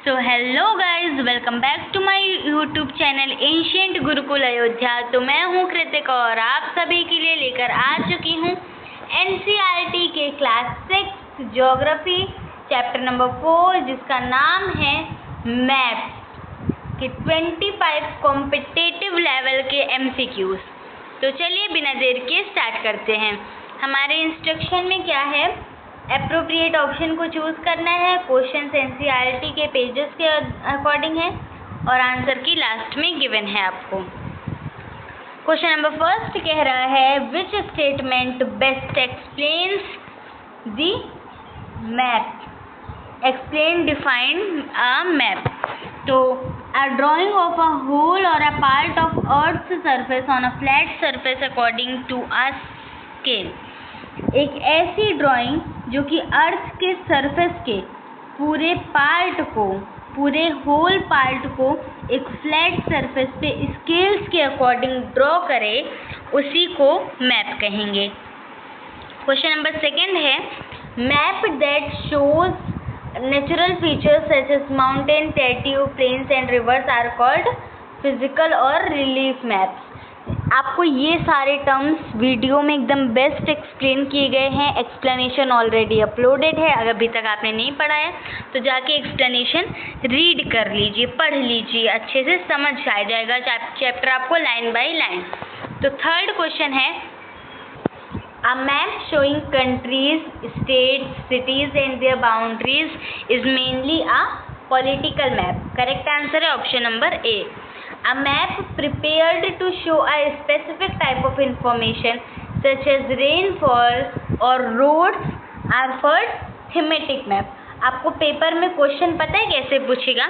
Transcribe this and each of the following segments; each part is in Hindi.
So hello guys, welcome back to my YouTube channel ancient Gurukul Ayodhya. तो मैं हूँ कृतिक और आप सभी के लिए लेकर आ चुकी हूँ एनसीईआरटी के क्लास 6 ज्योग्राफी चैप्टर नंबर 4 जिसका नाम है मैप के 25 कॉम्पिटिटिव लेवल के एमसीक्यूज। तो चलिए बिना देर के स्टार्ट करते हैं। हमारे इंस्ट्रक्शन में क्या है, एप्रोप्रिएट ऑप्शन को चूज करना है, क्वेश्चन एनसीईआरटी के पेजेस के अकॉर्डिंग है और आंसर की लास्ट में गिवन है आपको। क्वेश्चन नंबर फर्स्ट कह रहा है which statement best explains the map, explain define a map. तो a drawing of a whole or a part of earth's surface on a flat surface according to a scale। एक ऐसी ड्राइंग जो कि अर्थ के सरफेस के पूरे पार्ट को, पूरे होल पार्ट को एक फ्लैट सरफेस पे स्केल्स के अकॉर्डिंग ड्रॉ करे, उसी को मैप कहेंगे। क्वेश्चन नंबर सेकंड है map that shows natural features such as mountain, plateau, plains and rivers are called physical और रिलीफ मैप्स। आपको ये सारे टर्म्स वीडियो में एकदम बेस्ट एक्सप्लेन किए गए हैं। एक्सप्लेनेशन ऑलरेडी अपलोडेड है, अगर अभी तक आपने नहीं पढ़ा है तो जाके एक्सप्लेनेशन रीड कर लीजिए, पढ़ लीजिए, अच्छे से समझ आ जाएगा चैप्टर आपको लाइन बाय लाइन। तो थर्ड क्वेश्चन है A map showing countries, states, cities and their boundaries is mainly a political map. Correct answer है option number A. A map prepared to show a specific type of information such as rainfall or roads are called thematic map. आपको पेपर में क्वेश्चन पता है कैसे पूछेगा?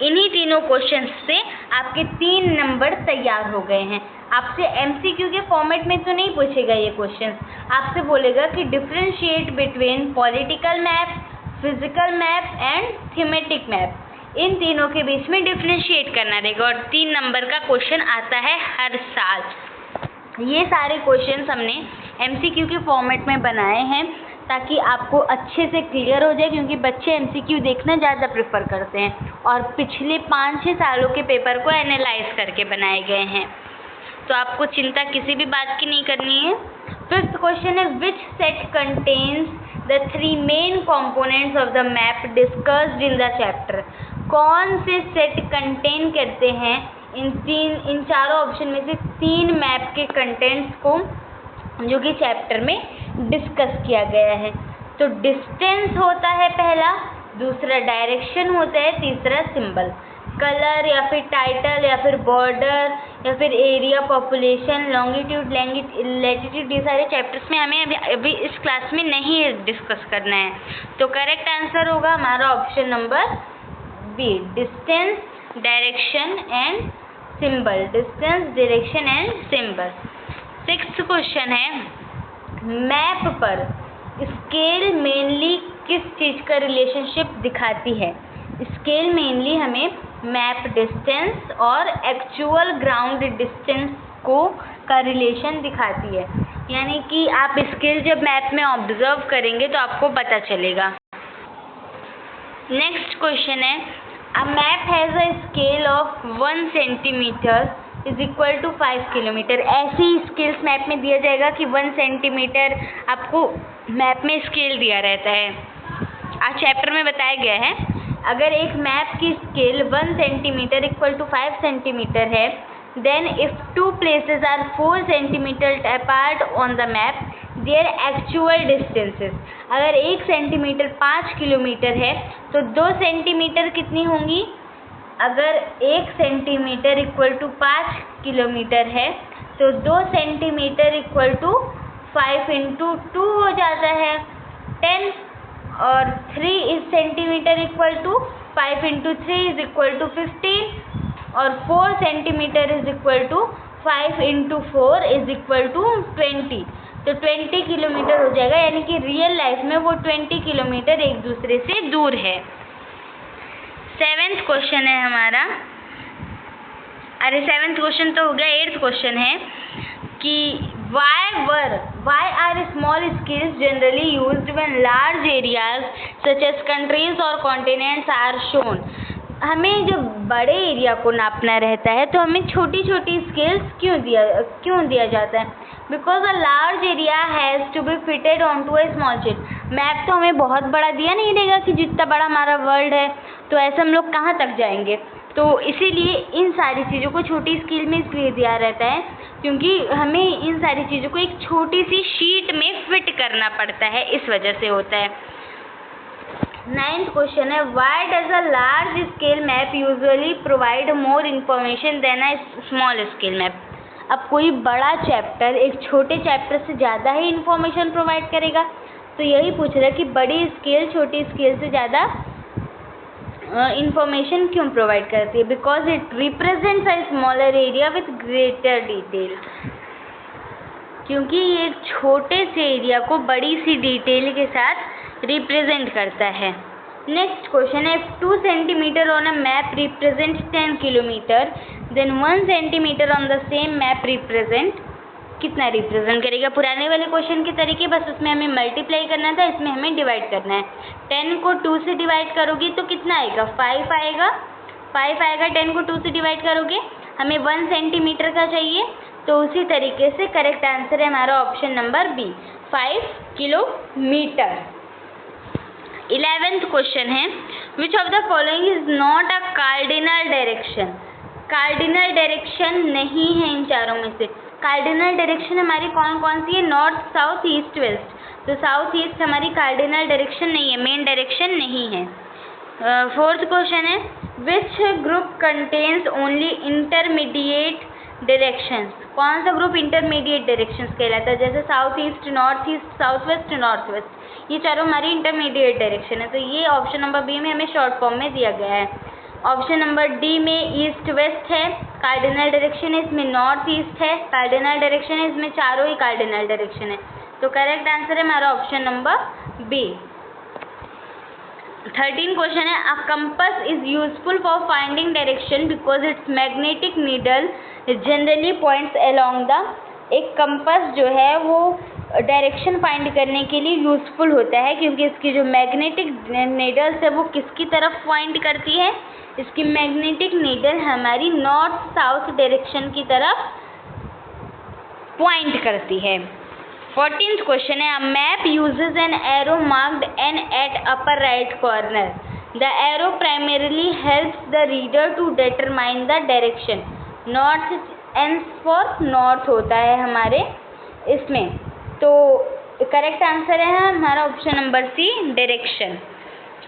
इन्हीं तीनों क्वेश्चन से आपके 3 नंबर तैयार हो गए हैं। आपसे एमसीक्यू के फॉर्मेट में तो नहीं पूछेगा ये क्वेश्चन, आपसे बोलेगा कि differentiate between political map, physical map and thematic map. इन तीनों के बीच में डिफरेंशिएट करना रहेगा और 3 नंबर का क्वेश्चन आता है हर साल। ये सारे क्वेश्चन हमने एमसीक्यू के फॉर्मेट में बनाए हैं ताकि आपको अच्छे से क्लियर हो जाए, क्योंकि बच्चे एमसीक्यू देखना ज़्यादा प्रेफर करते हैं और पिछले 5-6 सालों के पेपर को एनालाइज करके बनाए गए हैं। तो आपको चिंता किसी भी बात की नहीं करनी है। फिफ्थ क्वेश्चन है which set contains the 3 main components of the map discussed in the chapter. कौन से सेट कंटेन करते हैं इन चारों ऑप्शन में से 3 मैप के कंटेंट्स को जो कि चैप्टर में डिस्कस किया गया है। तो डिस्टेंस होता है पहला, दूसरा डायरेक्शन होता है, तीसरा सिंबल। कलर या फिर टाइटल या फिर बॉर्डर या फिर एरिया, पॉपुलेशन, लॉन्गिट्यूड, लैटिट्यूड, ये सारे चैप्टर्स में हमें अभी इस क्लास में नहीं डिस्कस करना है। तो करेक्ट आंसर होगा हमारा option number B, distance, direction and symbol. Distance, direction and symbol. 6th question है मैप पर स्केल मेनली किस चीज़ का रिलेशनशिप दिखाती है। स्केल मेनली हमें मैप डिस्टेंस और एक्चुअल ग्राउंड डिस्टेंस का रिलेशन दिखाती है, यानी कि आप स्केल जब मैप में ऑब्जर्व करेंगे तो आपको पता चलेगा। नेक्स्ट क्वेश्चन है a map has a scale of 1 centimetre is equal to 5 kilometre. ऐसी स्केल्स मैप में दिया जाएगा कि 1 सेंटीमीटर आपको मैप में स्केल दिया रहता है। आज चैप्टर में बताया गया है अगर एक मैप की scale 1 centimetre equal to 5 centimetre है, then if 2 places are 4 centimetre apart on the map their actual distances. अगर 1 सेंटीमीटर 5 किलोमीटर है तो 2 सेंटीमीटर कितनी होंगी? अगर 1 सेंटीमीटर इक्वल टू 5 किलोमीटर है तो 2 सेंटीमीटर इक्वल टू 5 इंटू 2 हो जाता है 10, और 3 centimetre equal to 5 into 3 is equal to 15, और 4 centimetre is equal to 5 into 4 is equal to 20। तो 20 किलोमीटर हो जाएगा, यानी कि रियल लाइफ में वो 20 किलोमीटर एक दूसरे से दूर है। 7th क्वेश्चन है हमारा, अरे 7th क्वेश्चन तो हो गया। 8th क्वेश्चन है कि why are small scales generally used when large areas such as countries or continents are shown। हमें जब बड़े एरिया को नापना रहता है तो हमें छोटी छोटी स्केल्स क्यों दिया जाता है? Because a large area has to be fitted on to a small sheet. Map तो हमें बहुत बड़ा दिया नहीं देगा कि जितना बड़ा हमारा वर्ल्ड है तो ऐसे हम लोग कहाँ तक जाएंगे, तो इसीलिए इन सारी चीज़ों को छोटी स्केल में इसलिए दिया रहता है क्योंकि हमें इन सारी चीज़ों को एक छोटी सी शीट में फिट करना पड़ता है, इस वजह से होता है। 9th क्वेश्चन है, why does a large scale map usually provide more information than a small scale map? अब कोई बड़ा चैप्टर एक छोटे चैप्टर से ज़्यादा ही इन्फॉर्मेशन प्रोवाइड करेगा, तो यही पूछ रहा है कि बड़ी स्केल छोटी स्केल से ज़्यादा इंफॉर्मेशन क्यों प्रोवाइड करती है? Because it represents a smaller area with greater detail, क्योंकि ये एक छोटे से एरिया को बड़ी सी डिटेल के साथ रिप्रेजेंट करता है। नेक्स्ट क्वेश्चन है, 2 centimetre on a map represent 10 kilometre, then 1 centimetre on the same map represent कितना रिप्रेजेंट करेगा? पुराने वाले क्वेश्चन के तरीके, बस उसमें हमें मल्टीप्लाई करना था, इसमें हमें डिवाइड करना है। 10 को 2 से डिवाइड करोगे तो कितना आएगा? 5 आएगा। 5 आएगा। 10 को 2 से डिवाइड करोगे, हमें 1 सेंटीमीटर का चाहिए, तो उसी तरीके से करेक्ट आंसर है हमारा option number B, 5 kilometre. 11th question है, which of the following is not a cardinal direction? Cardinal direction नहीं है इन चारों में से। कार्डिनल डायरेक्शन हमारी कौन कौन सी है? North, south, east, west. तो साउथ ईस्ट हमारी कार्डिनल डायरेक्शन नहीं है, मेन डायरेक्शन नहीं है। 4th क्वेश्चन है, which group contains only intermediate directions? कौन सा ग्रुप इंटरमीडिएट डायरेक्शंस कहलाता है? जैसे south east, north east, south west, north west, ये चारों हमारी इंटरमीडिएट डायरेक्शन है। तो ये ऑप्शन नंबर बी में हमें शॉर्ट फॉर्म में दिया गया है। ऑप्शन नंबर डी में ईस्ट वेस्ट है, कार्डिनल डायरेक्शन है, इसमें नॉर्थ ईस्ट है, कार्डिनल डायरेक्शन है, इसमें चारों ही कार्डिनल डायरेक्शन है। तो करेक्ट आंसर है हमारा ऑप्शन नंबर बी। 13 क्वेश्चन है, a compass is useful for finding direction because it's magnetic needle generally points along the. एक कंपास जो है वो डायरेक्शन फाइंड करने के लिए यूजफुल होता है क्योंकि इसकी जो मैग्नेटिक नीडल्स है वो किसकी तरफ पॉइंट करती है? इसकी मैग्नेटिक नीडल हमारी नॉर्थ साउथ डायरेक्शन की तरफ पॉइंट करती है। 14th क्वेश्चन है, a map uses an arrow marked N at upper right corner. The arrow primarily helps the reader to determine the direction. North, N for north होता है हमारे इसमें, तो करेक्ट आंसर है हमारा option number C, direction.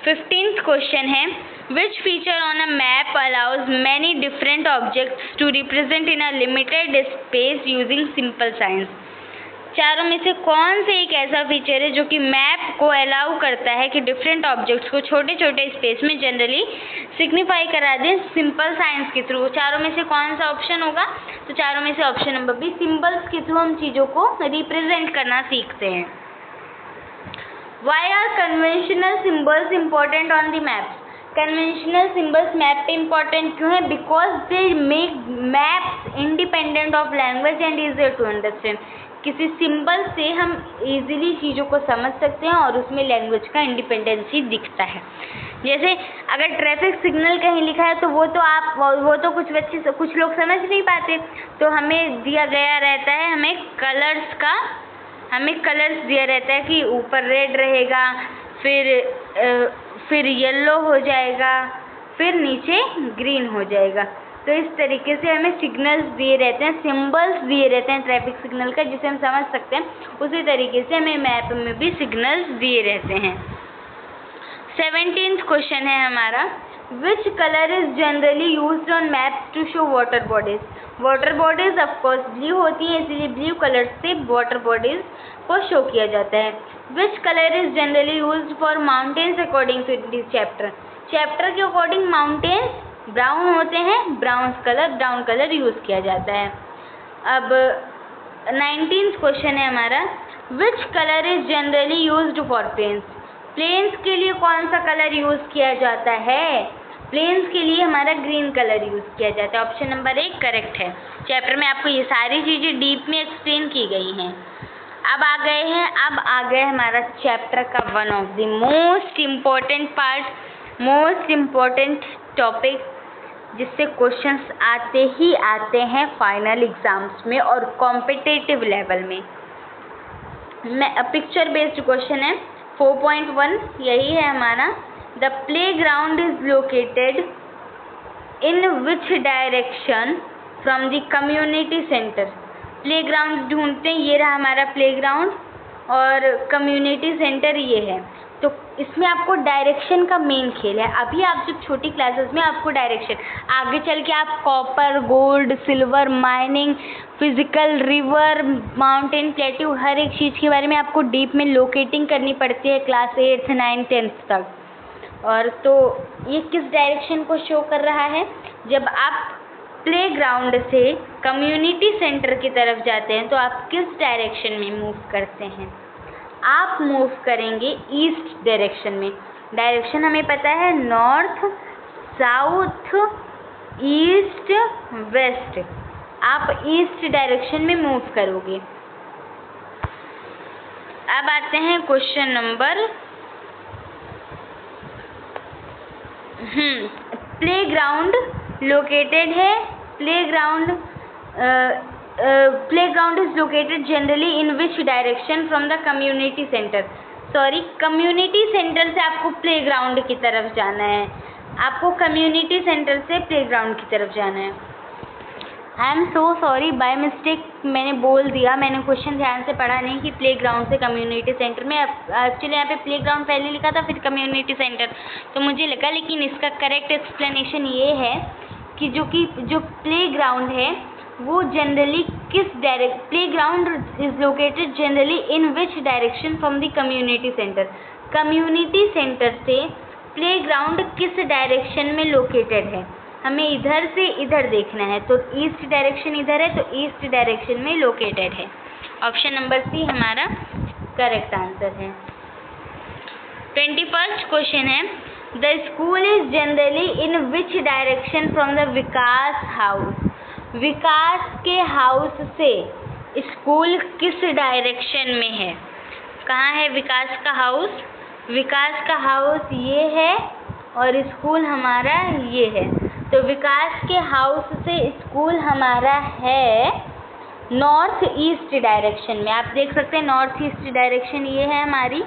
15th question है, which feature on a map allows many different objects to represent in a limited space using simple science? चारों में से कौन से एक ऐसा फीचर है जो कि मैप को अलाउ करता है कि डिफरेंट ऑब्जेक्ट्स को छोटे छोटे स्पेस में जनरली सिग्निफाई करा दें सिंपल साइंस के थ्रू? चारों में से कौन सा ऑप्शन होगा? तो चारों में से ऑप्शन नंबर बी, सिंबल्स के थ्रू हम चीज़ों को रिप्रेजेंट करना सीखते हैं। Why are conventional symbols important on the maps? Conventional symbols map पे इम्पॉर्टेंट क्यों है? Because they make maps independent of language and easier to understand. किसी सिंबल से हम इजीली चीज़ों को समझ सकते हैं और उसमें लैंग्वेज का इंडिपेंडेंसी दिखता है। जैसे अगर ट्रैफिक सिग्नल कहीं लिखा है तो वो तो कुछ लोग समझ नहीं पाते, तो हमें दिया गया रहता है, हमें कलर्स दिया रहता है कि ऊपर रेड रहेगा, फिर येलो हो जाएगा, फिर नीचे ग्रीन हो जाएगा। तो इस तरीके से हमें सिग्नल्स दिए रहते हैं, सिंबल्स दिए रहते हैं ट्रैफिक सिग्नल का, जिसे हम समझ सकते हैं। उसी तरीके से हमें मैप में भी सिग्नल्स दिए रहते हैं। 17th क्वेश्चन है हमारा, which colour is generally used on maps to show water bodies? Water bodies of course blue होती हैं, इसलिए ब्लू कलर से वाटर बॉडीज को शो किया जाता है। Which colour is generally used for mountains according to this chapter? Chapter के अकॉर्डिंग माउंटेन्स ब्राउन होते हैं, ब्राउन कलर यूज किया जाता है। अब 19th क्वेश्चन है हमारा, which colour is generally used for plains? Plains के लिए कौन सा कलर यूज किया जाता है? प्लेन्स के लिए हमारा ग्रीन कलर यूज किया जाता है। ऑप्शन नंबर 1 करेक्ट है। चैप्टर में आपको ये सारी चीजें डीप में एक्सप्लेन की गई हैं। अब आ गए हमारा चैप्टर का one of the most important part, most important topic जिससे क्वेश्चंस आते ही आते हैं फाइनल एग्जाम्स में और कॉम्पिटिटिव लेवल में। पिक्चर बेस्ड क्वेश्चन है 4.1, यही है हमारा। The play ground is located in which direction from the community centre. Play ground ढूंढते हैं, ये रहा हमारा प्ले ग्राउंड और कम्युनिटी सेंटर ये है। तो इसमें आपको डायरेक्शन का मेन खेल है। अभी आप जब छोटी क्लासेस में आपको डायरेक्शन, आगे चल के आप copper, gold, silver, mining, physical, river, mountain, plateau, हर एक चीज़ के बारे में आपको डीप में लोकेटिंग करनी पड़ती है क्लास 8, 9, 10 तक। और तो ये किस डायरेक्शन को शो कर रहा है? जब आप प्ले ग्राउंड से कम्युनिटी सेंटर की तरफ जाते हैं तो आप किस डायरेक्शन में मूव करते हैं? आप मूव करेंगे ईस्ट डायरेक्शन में। डायरेक्शन हमें पता है नॉर्थ, साउथ, ईस्ट, वेस्ट। आप ईस्ट डायरेक्शन में मूव करोगे। अब आते हैं question number playground located है। Playground is located generally in which direction from the community centre. Sorry, community centre से आपको प्ले ग्राउंड की तरफ जाना है। आपको कम्युनिटी सेंटर से प्ले ग्राउंड की तरफ जाना है। I am so sorry, by mistake मैंने बोल दिया, मैंने क्वेश्चन ध्यान से पढ़ा नहीं कि प्ले ग्राउंड से कम्युनिटी सेंटर में। एक्चुअली यहाँ पे प्ले ग्राउंड पहले लिखा था फिर कम्युनिटी सेंटर, तो मुझे लगा, लेकिन इसका करेक्ट एक्सप्लेनेशन ये है कि जो प्ले ग्राउंड है वो generally play ground is located generally in which direction from the community centre. Community centre से प्ले ग्राउंड किस डायरेक्शन में लोकेटेड है? हमें इधर से इधर देखना है, तो ईस्ट डायरेक्शन इधर है, तो ईस्ट डायरेक्शन में लोकेटेड है। ऑप्शन नंबर सी हमारा करेक्ट आंसर है। 21st क्वेश्चन है the school is generally in which direction from the Vikas house. Vikas के हाउस से स्कूल किस डायरेक्शन में है? कहाँ है विकास का हाउस? विकास का हाउस ये है और स्कूल हमारा ये है। तो विकास के हाउस से स्कूल हमारा है नॉर्थ ईस्ट डायरेक्शन में। आप देख सकते हैं नॉर्थ ईस्ट डायरेक्शन ये है हमारी।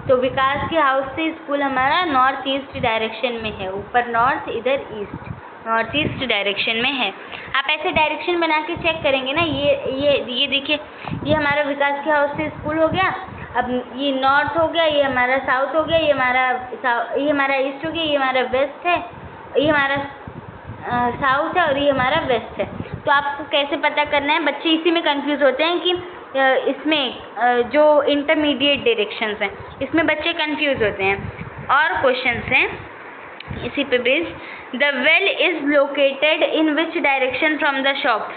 तो विकास के हाउस से स्कूल हमारा नॉर्थ ईस्ट डायरेक्शन में है। ऊपर नॉर्थ, इधर ईस्ट, नॉर्थ ईस्ट डायरेक्शन में है। आप ऐसे डायरेक्शन बना के चेक करेंगे ना, ये देखिए, ये हमारा विकास के हाउस से स्कूल हो गया। अब ये नॉर्थ हो गया, ये हमारा साउथ हो गया, ये हमारा ईस्ट हो गया, ये हमारा वेस्ट है, ये हमारा साउथ है और ये हमारा वेस्ट है। तो आपको कैसे पता करना है? बच्चे इसी में कंफ्यूज होते हैं कि इसमें जो इंटरमीडिएट डायरेक्शंस हैं इसमें बच्चे कंफ्यूज होते हैं। और क्वेश्चंस हैं इसी पे based. The well is located in which direction from the shop.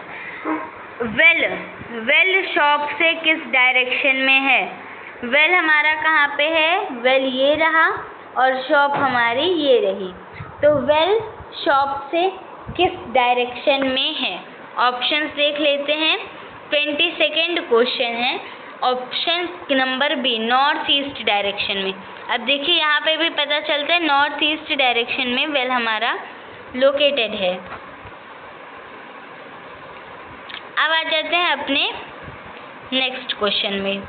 Well shop से किस डायरेक्शन में है? वेल हमारा कहाँ पे है? वेल ये रहा और शॉप हमारी ये रही। तो वेल शॉप से किस डायरेक्शन में है? ऑप्शंस देख लेते हैं। 22nd क्वेश्चन है option number B, north east direction में। अब देखिए यहाँ पे भी पता चलता है नॉर्थ ईस्ट डायरेक्शन में वेल हमारा लोकेटेड है। अब आ जाते हैं अपने नेक्स्ट क्वेश्चन में।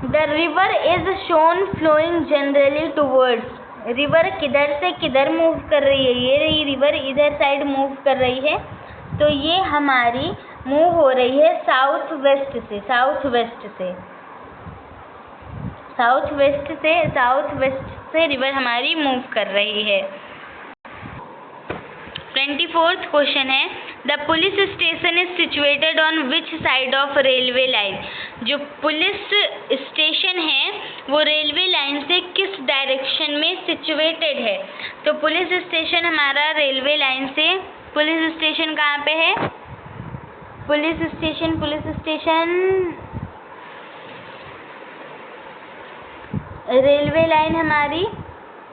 The river is shown flowing generally towards. River किधर से किधर मूव कर रही है? ये रही रिवर, इधर साइड मूव कर रही है। तो ये हमारी मूव हो रही है साउथ वेस्ट से रिवर हमारी मूव कर रही है। 24th क्वेश्चन है the police station is situated on which side of railway line. जो पुलिस स्टेशन है वो रेलवे लाइन से किस डायरेक्शन में सिचुएटेड है? तो पुलिस स्टेशन हमारा रेलवे लाइन से, पुलिस स्टेशन कहाँ पे है? पुलिस स्टेशन रेलवे लाइन हमारी,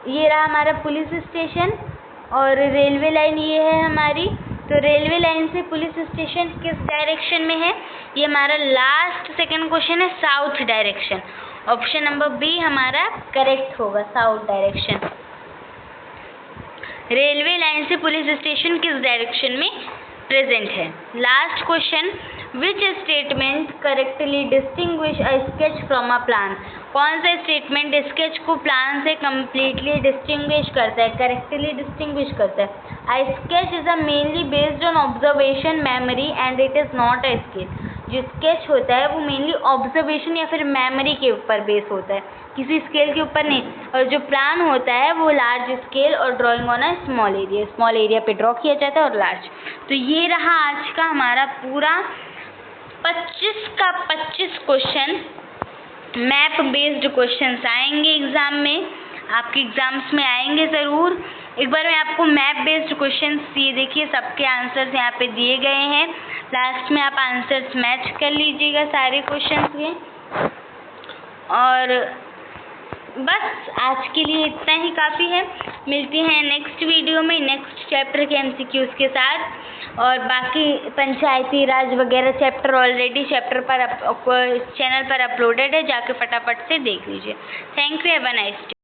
ये रहा हमारा पुलिस स्टेशन और रेलवे लाइन ये है हमारी। तो रेलवे लाइन से पुलिस स्टेशन किस डायरेक्शन में है? ये हमारा लास्ट सेकंड क्वेश्चन है, south direction. Option number B हमारा करेक्ट होगा, साउथ डायरेक्शन। रेलवे लाइन से पुलिस स्टेशन किस डायरेक्शन में प्रेजेंट है। Last question, which statement correctly distinguish a sketch from a plan. कौन सा स्टेटमेंट स्केच को प्लान से कम्प्लीटली डिस्टिंग्विश करता है, करेक्टली डिस्टिंग्विश करता है। A sketch is a mainly based on observation memory and it is not a scale. जो स्केच होता है वो मेनली ऑब्जर्वेशन या फिर मेमोरी के ऊपर बेस होता है, किसी स्केल के ऊपर नहीं। और जो प्लान होता है वो लार्ज स्केल और drawing on a small area पे ड्रॉ किया जाता है और लार्ज। तो ये रहा आज का हमारा पूरा 25 का 25 क्वेश्चन। मैप बेस्ड क्वेश्चंस आएंगे एग्ज़ाम में, आपके एग्ज़ाम्स में आएंगे ज़रूर। एक बार मैं आपको मैप बेस्ड क्वेश्चंस, ये देखिए सबके आंसर्स यहाँ पे दिए गए हैं। लास्ट में आप आंसर्स मैच कर लीजिएगा सारे क्वेश्चंस के। और बस आज के लिए इतना ही काफ़ी है। मिलते हैं नेक्स्ट वीडियो में नेक्स्ट चैप्टर के MCQs के साथ। और बाकी पंचायती राज वगैरह चैप्टर ऑलरेडी चैनल पर अपलोडेड है, जाके फटाफट से देख लीजिए। Thank you, have a nice day.